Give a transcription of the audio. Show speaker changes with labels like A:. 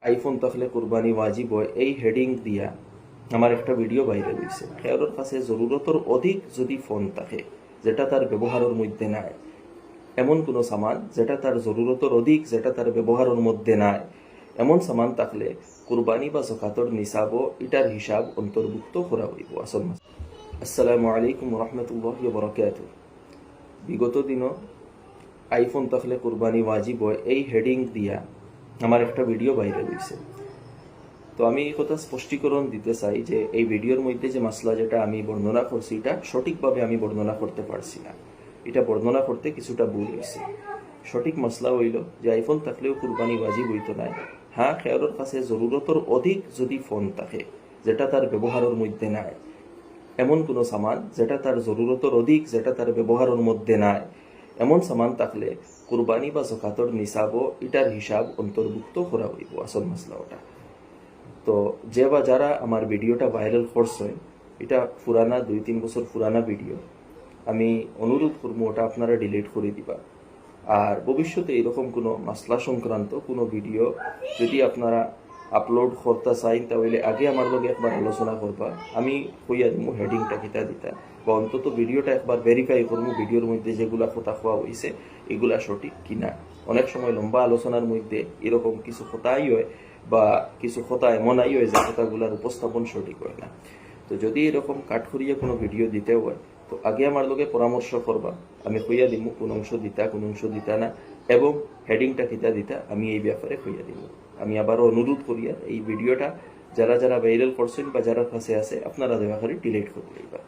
A: IPhone থাকলে কুরবানি ওয়াজিব হয় এই হেডিং দিয়া আমার একটা ভিডিও বাইরে হয়েছে। খেয়ালের কাছে জরুরতর অধিক যদি ফোন থাকে যেটা তার ব্যবহারের মধ্যে নাই, এমন কোনো সামান যেটা তার জরুরতর অধিক যেটা তার ব্যবহারের মধ্যে নাই, এমন সামান থাকলে কুরবানি বা যাকাতর নিসাব এটার হিসাব অন্তর্ভুক্ত করা হইব। আসল আসসালামু আলাইকুম রহমতুল্লাহি ওয়া বারাকাতুহু। বিগত দিনও আইফোন থাকলে কুরবানি ওয়াজিব হয় এই হেডিং দিয়া আমার একটা ভিডিও বাইরে হয়েছে। তো আমি এই কথা স্পষ্টীকরণ দিতে চাই যে এই ভিডিওর মধ্যে যে মাসলা যেটা আমি বর্ণনা করছি এটা সঠিকভাবে আমি বর্ণনা করতে পারছি না, এটা বর্ণনা করতে কিছুটা ভুল হয়েছে। সঠিক মাসলা হইল যে আইফোন থাকলেও কুরবানি ওয়াজিব হইতো না। হ্যাঁ, খেয়ালের কাছে জরুরতর অধিক যদি ফোন থাকে যেটা তার ব্যবহারের মধ্যে নাই, এমন কোনো সামান যেটা তার জরুরতর অধিক যেটা তার ব্যবহারের মধ্যে নাই, এমন সামান থাকলে কুরবানি বা যাকাতর নিসাব এটার হিসাব অন্তর্ভুক্ত করা হইব। আসল মাসলা ওটা। তো যে বা যারা আমার ভিডিওটা ভাইরাল করছেন, এটা পুরানা 2-3 বছর পুরানা ভিডিও, আমি অনুরোধ করবো ওটা আপনারা ডিলিট করে দিবা। আর ভবিষ্যতে এরকম কোনো মাসলা সংক্রান্ত কোনো ভিডিও যদি আপনারা আপলোড করতে চাই তাহলে আগে আমার লগে একবার আলোচনা করবা। আমি কইয়া দিব হেডিংটা কিতা দিতা, বা অন্তত ভিডিওটা একবার ভেরিফাই করবো ভিডিওর মধ্যে যেগুলা কথা কোয়া হয়েছে এগুলা সঠিক কিনা। অনেক সময় লম্বা আলোচনার মধ্যে এরকম কিছু কথাই হয় বা কিছু কথা এমনই হয় যে কথাগুলার উপস্থাপন সঠিক হয় না। তো যদি এরকম কাঠখড়িয়ে কোনো ভিডিও দিতে হয় তো আগে আমার লগে পরামর্শ করবা, আমি কইয়া দিব কোন অংশ দিতা কোন অংশ দিতা না, এবং হেডিংটা কিতা দিতা আমি এই ব্যাপারে কইয়া দিব। আমি আবারও অনুরোধ করিয়া এই ভিডিওটা যারা যারা ভাইরাল করছেন বা যারা কাছে আছে আপনারা দয়া করে ডিলিট করে দিবা।